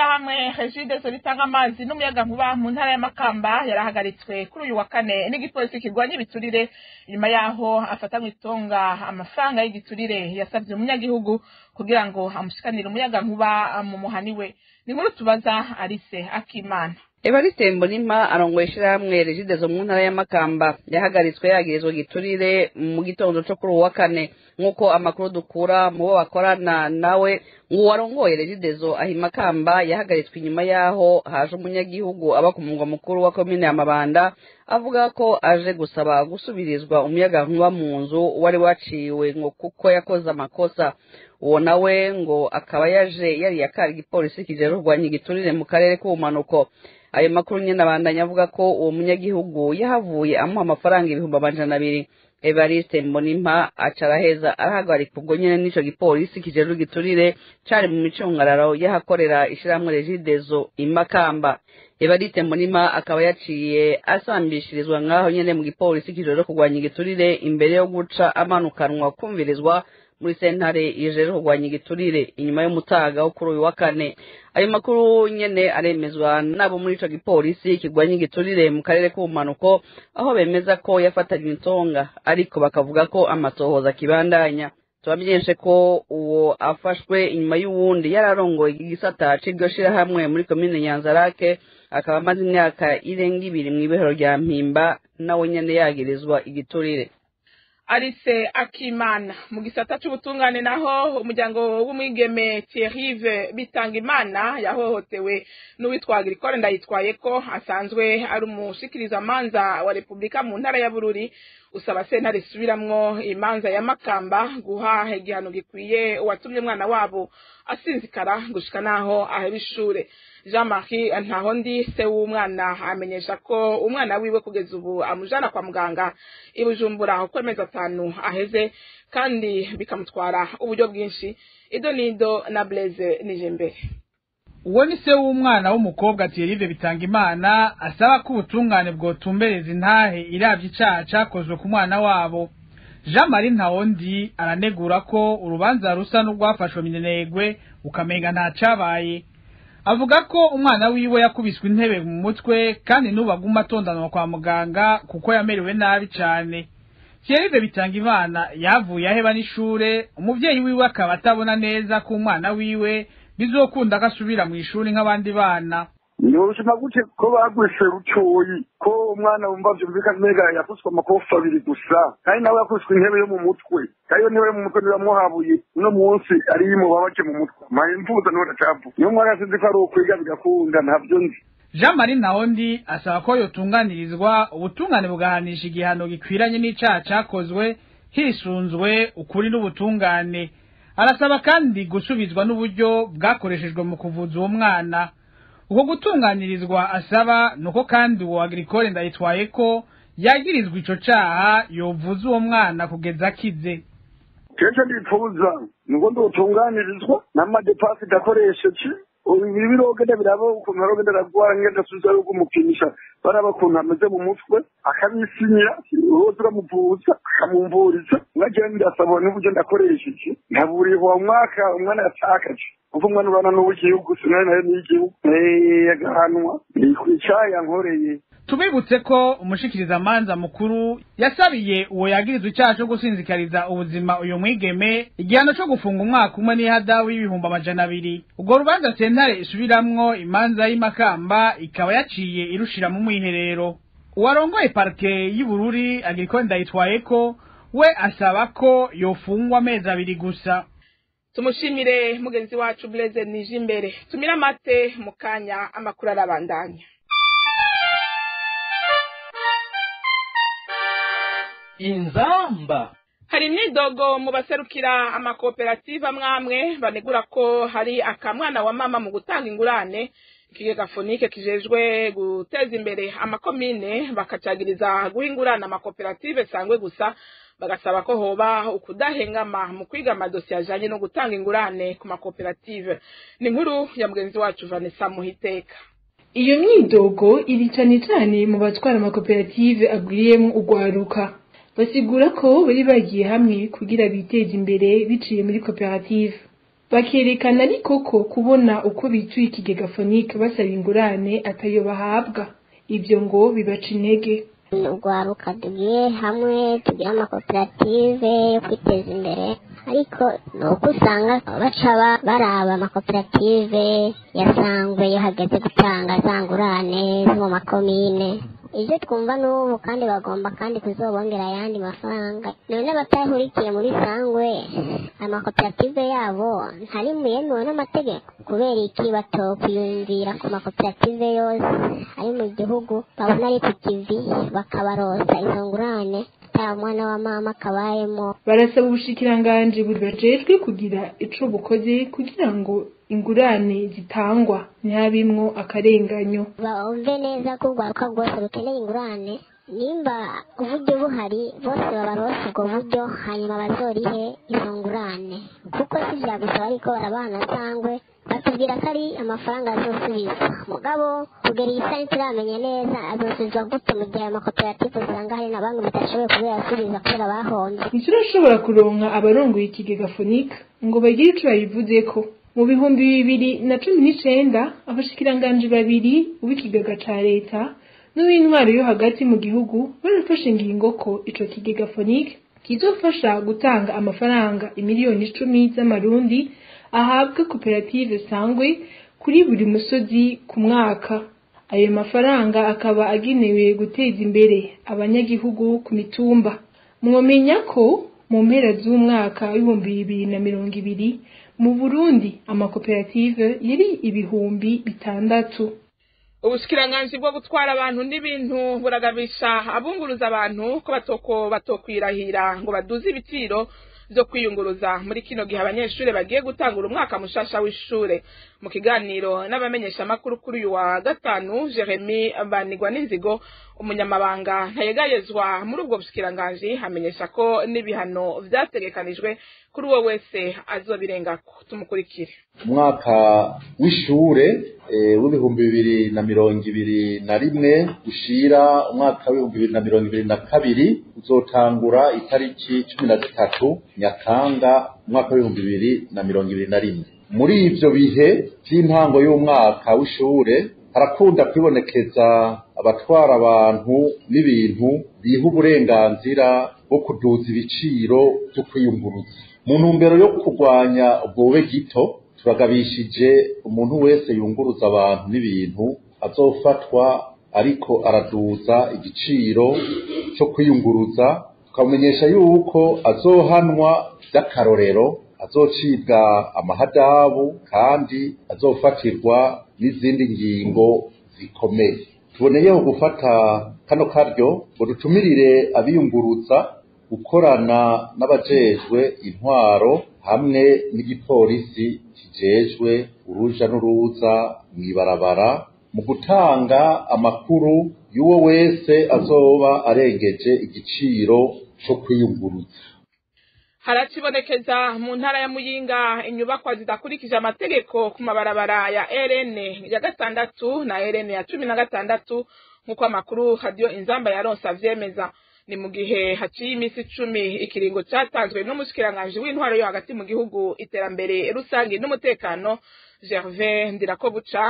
ishirahamwe Regideso ritanga amazi n'umuyaga nkuba mu ntara ya Makamba yarahagaritswe kuri uyu wa kane n'igipolisi kirwanya ibiturire nyuma yaho afatanywe itonga amafaranga y'igiturire yasavye umunyagihugu kugira ngo amushikanire umuyaga nkuba mu muhaniwe. Ni nkuru tubaza Alice Akimana. Evariste Mbonimpa arongoye ishirahamwe Regideso mu ntara ya Makamba yahagaritswe yagirizwe giturire mu gitondo cyo kuri uwa kane nkuko amakuru dukura mu bo bakorana nawe ngo warongoye Regideso ahi Makamba yahagaritswe inyuma yaho haje umunyagihugu aba ku mugwa mukuru wa komine ya Mabanda avuga ko aje gusaba gusubirizwa umuyaga nkuba mu nzu wari waciwe ngo kuko yakoze amakosa. Uwo nawe ngo akaba yaje yari yakari igipolisi kijeje kurwanya igiturire mu karere k'ubumanuko. Ayo makuru nyene abandanya avuga ko uwo munyagihugu yahavuye amuha amafaranga 200. Evariste Mbonimpa acaraheza arahagarika ubwo nyene n'ico gipolisi kijeje igiturire cari mu micungararo yahakorera ishirahamwe Regideso imakamba. Evariste Mbonimpa akaba yaciye asambishirizwa ngaho nyene mu gipolisi kijeje kurwanya igiturire imbere yo guca amanukanwa kumvirizwa muri sentare ijeje kurwanya igiturire inyuma y'umutaga wo kuri uyu wa kane. Ayo makuru nyene aremezwa nabo muri ico gipolisi kirwanya igiturire mu karere k'ubumanuko aho bemeza ko yafatanywe intonga ariko bakavuga ko amatohoza kibandanya. Tubamenyeshe ko uwo afashwe inyuma y'uwundi yararongoye igisata c'iryo shirahamwe muri komine Nyanzarake akaba amaze imyaka irenga 2 mw'ibehero rya Mpimba nawe nyene yagirizwa igiturire. Alice Akimana. Mu gisata c'ubutungane naho umuryango w'umwigeme Thierry Bitangimana yahohotewe n'uwitwa Agricole Ndayitwaye ko asanzwe ari umushikiriza manza wa Republika mu ntara ya Bururi usaba sentare subiramwo imanza ya Makamba guha igihano gikwiye uwatumye umwana wabo asinzikara gushika naho aheba ishure. Jean-Marie Ntahondi se w'umwana amenyesha ko umwana wiwe kugeza ubu amujana kwa muganga i Bujumbura uko amezi 5 aheze kandi bikamutwara uburyo bwinshi. Idonido na Blaise Nijembere. Uwo ni se w'umwana w'umukobwa Thierry Bitangimana asaba ko ubutungane bwotumbereza intahe iravye icaha cakozwe ku mwana wabo. Jean-Marie Ntahondi aranegura ko urubanza rusa n'urwafashwe minenegwe ukamenga nta cabaye. Avuga ko umwana wiwe yakubiswe intebe mu mutwe kandi n'ubaguma atondanwa kwa muganga kuko yamerewe nabi cane. Thierry Bitangimana yavuye aheba n'ishure, umuvyeyi wiwe akaba atabona neza ko umwana wiwe bizokunda gasubira mu ishuri nk'abandi bana. Yoshima gute ko bagwishe rucoyi ko umwana wumva vyumvika mega yakuswa amakofa 2 gusa kandi nawe yakuswe intebe yo mu mutwe kayo niwe mu mutwe biramuhabuye no munsi ari mu babaje mu mutwe maye mvuza no ndacavu niyo mwana sinzi ko ari ukwiga bigakunda ntavyo nzi. Jean-Marie Ntahondi asaba ko yotunganirizwa ubutungane bugahanisha igihano gikwiranye n'icaha cakozwe hisunzwe ukuri n'ubutungane. Arasaba kandi gusubizwa n'uburyo bwakoreshejwe mu kuvuza uwo mwana. Uko gutunganirizwa asaba nuko kandi uwo Agricole Ndayitwaye ko yagirizwa ico caha yovuza uwo mwana kugeza akize. Kenshi ndipfuza nuko ndotunganirizwa n'amadepasi dakoresheje ibirogenda birabo ukuntu barogenda ragwara ngenda suza yo kumupimisha baraba kuntu ameze mu mutwe akabisinya urozura muvuza akamumvuriza ngagenda ndasaba n'uburyo ndakoresheje ntaburiho wa mwaka umwana yatakaje uko umwana urana n'ubugihugu sinari nayo n'igihugu yagahanwa nikwicaya nkoreye. Tubibutse ko umushikiriza manza mukuru yasabiye uwo yagirizwe icaha cyo gusinzikariza ubuzima uyu mwigeme igihano cyo gufunga umwaka umwe n'ihadabu y'ibihumbi 200. Ubwo rubanza sentare isubiramwo imanza y'Imakamba ikaba yaciye irushira mu mwiherero. Uwarongoye parke y'Ibururi Agricole Ndayitwaye ko we asaba ko yofungwa amezi 2 gusa. Tumushimire mugenzi wacu Blaise Nijembere. Tumira mate mukanya amakuru arabandanya. Inzamba. Hari imyidogo mu baserukira amakoperative amwamwe banegura ko hari akamwana wa mama mu gutanga ingurane. Ikigega Fonike kijejwe guteza imbere amakomine bakacagiriza guhingurana amakoperative sangwe gusa, bagasaba ko hoba ukudahengama mu kwiga amadosiye ajanye no gutanga ingurane ku makoperative. Ni nkuru ya mugenzi wacu Vanessa Muhiteka. Iyo myidogo iri cyane mu batwara amakoperative agwiriyemo ugwaruka. Basigura ko bari bagiye hamwe kugira biteze imbere biciye muri koperative. bakerekana ariko ko kubona uko bituye ikigega fonike basaba ingurane atayo bahabwa ibyo ngo bibaca intege. urwaruka tugiye hamwe tugira amakoperative yo kwiteza imbere ariko nuko usanga baca baraba amakoperative yasangwe yo hageze gutanga za ngurane zo mu makomine. Ivyo twumva n'ubu kandi bagomba kandi kuzobongera ayandi mafaranga. None batahurikiye muri sangwe amakoperative yabo ntari muyemewe n'amategeko kubera iki batokuyumvira ku makoperative yose ari mu gihugu babona ari ku kivi bakabarosa izo ngurane ta mwana wa mama akabayemo. Barasaba ubushikiranganji bujejwe kugira ico bukoze kugira ngo ingurane zitangwa ntihabimwo akarenganyo. Bumve neza ko urwaruka rwose rukeneye ingurane nimba uburyo buhari bose babaronse ubwo buryo hanyuma bazorihe izo ngurane kuko si vya gusa ariko barabana sangwe batubwira ko ari amafaranga azosubizwa mugabo kugera iyi saha ntituramenye neza azosubizwa gute mu gihe amakoperative usanga hari na bamwe badashoboye kubiyasubiza kubera bahomvye. Ntiturashobora kuronka abarongoye ikigega fonika ngo bagire ico babivuzeko. Mu bihumbi 2019 abashikiranganji babiri ubikigega ca leta n'uw'intwaro yo hagati mu gihugu barafashe ingingo ko ico kigega fonike kizofasha gutanga amafaranga imiliyoni 10 z'amarundi ahabwa koperative sangwe kuri buri musozi ku mwaka. Ayo mafaranga akaba agenewe guteza imbere abanyagihugu ku mitumba. Mwomenya ko mu mpera z'umwaka w'ibihumbi 2020 mu Burundi amakoperative yari ibihumbi 6. Ubushikiranganji bwo gutwara abantu n'ibintu buragabisha abunguruza abantu ko batokwirahira ngo baduze ibiciro byo kwiyunguruza muri kino gihe abanyeshuri bagiye gutangura umwaka mushasha w'ishure. Mu kiganiro n'abamenyesha makuru kuri uyu wa gatanu Jeremy Banigwa n'inzigo umunyamabanga ntayegayezwa muri ubwo bushikiranganji hamenyesha ko n'ibihano vyategekanijwe kuri uwo wese azobirengako. Tumukurikire. Umwaka w'ishure w'ibihumbi 2021 gushira umwaka w'ibihumbi 2022 uzotangura itariki 13 Nyakanga umwaka w'ibihumbi 2021. Muri ivyo bihe by'intango y'umwaka w'ishure harakunda kwibonekeza abatwara abantu n'ibintu biha uburenganzira bwo kuduza ibiciro byo kwiyunguruza. Mu ntumbero yo kurwanya ubwobe gito turagabishije umuntu wese yunguruza abantu n'ibintu azofatwa ariko araduza igiciro cyo kwiyunguruza, tukamenyesha yuko azohanwa by'akarorero, azocibwa amahadabu kandi azofatirwa n'izindi ngingo zikomeye. Tuboneyeho gufata kano karyo ngo dutumirire abiyunguruza gukorana n'abajejwe intwaro hamwe n'igipolisi kijejwe uruja n'uruza mw'ibarabara mu gutanga amakuru y'uwo wese azoba arengeje igiciro cyo kwiyunguruza. Haracibonekeza mu ntara ya Muyinga inyubakwa zidakurikije amategeko ku mabarabara ya RN ya 6 na RN ya 16 nkuko amakuru radio Inzamba yaronsa vyemeza. Ni mu gihe haciye imisi 10 ikiringo cyatanzwe n'umushikiranganje w'intwaro yo hagati mu gihugu iterambere rusangi n'umutekano Gervais Ndirakobuca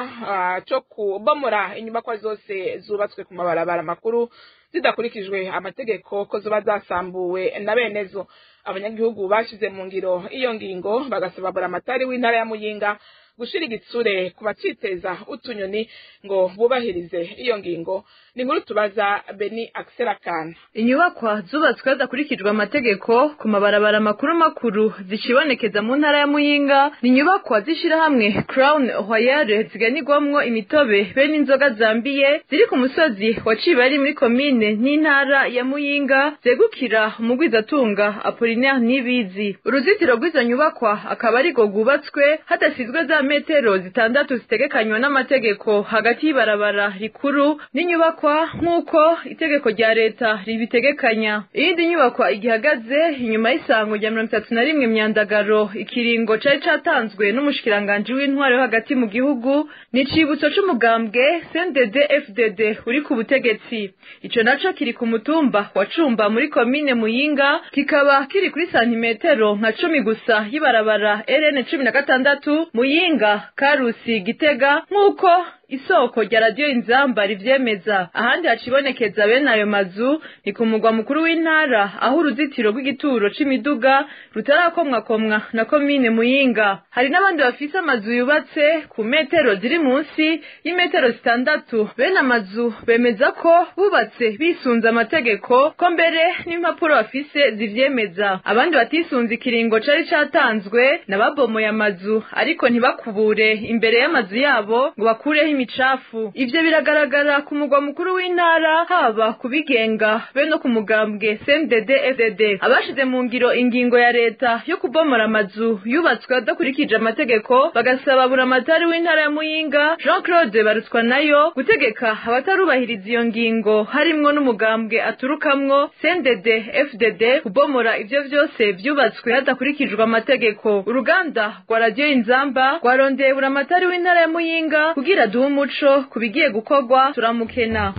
cyo kubomora inyubakwa zose zubatswe ku mabarabara makuru zidakurikijwe amategeko ko zoba zasambuwe na benezo. Abanyagihugu bashize mu ngiro iyo ngingo bagasaba buramatari w'intara ya Muyinga gushira igitsure kubaciteza utunyoni ngo bubahirize iyo ngingo. Ni nkuru tubaza Beni Axelakan. Inyubakwa zubatswe hadakurikijwe amategeko ku mabarabara makuru zicibonekeza mu ntara ya Muyinga ni inyubakwa zishira hamwe Crown Royal ziganirwamwo imitobe be n'inzoga zambiye ziri ku musozi wa Cibari muri komine n'intara ya Muyinga zegukira umugwizatunga Apollinaire Nibizi. Uruzitiro rw'izo nyubakwa akaba ariko rwubatswe hadasizwe za za metero zitandatu zitegekanywa n'amategeko hagati y'ibarabara rikuru n'inyubakwa nk'uko itegeko rya leta ribitegekanya. Iyindi nyubakwa igihagaze inyuma y'isango rya 31 Myandagaro, ikiringo cari catanzwe n'umushikiranganje w'intwaro hagati mu gihugu n'icibutso c'umugambwe CNDD-FDD uri ku butegetsi. Ico naco kiri ku mutumba wa Cumba muri komine Muyinga, kikaba kiri kuri santimetero nka 10 gusa y'ibarabara RN 16 Muyinga Karusi Gitega nk'uko isoko rya radio Inzamba rivyemeza. Ahandi hacibonekeza bene ayo mazu ni ku mugwa mukuru w'intara, aho uruzitiro rw'igituro c'imiduga rutarakomwakomwa na komine Muyinga. Hari n'abandi bafise amazu yubatse ku metero ziri munsi y'imetero 6. Bene amazu bemeza ko bubatse bisunze amategeko, ko mbere n'impapuro bafise zivyemeza. Abandi batisunze ikiringo cari catanzwe n'ababomoye amazu ariko ntibakubure imbere y'amazu yabo ngo bakureho imicafu. Ivyo biragaragara ku mugwa mukuru w'intara, haba kubigenga be no ku mugambwe CNDD-FDD. Abashize mu ngiro ingingo ya leta yo kubomora amazu yubatswe adakurikije amategeko bagasaba buramatari w'intara ya Muyinga Jean-Claude Barutswanayo gutegeka abatarubahiriza iyo ngingo harimwo n'umugambwe aturukamwo CNDD-FDD kubomora ivyo vyose vyubatswe hadakurikijwe amategeko. Uruganda rwa radio Inzamba rwarondeye buramatari w'intara ya Muyinga kugira duhe umuco kubigiye gukorwa turamukena.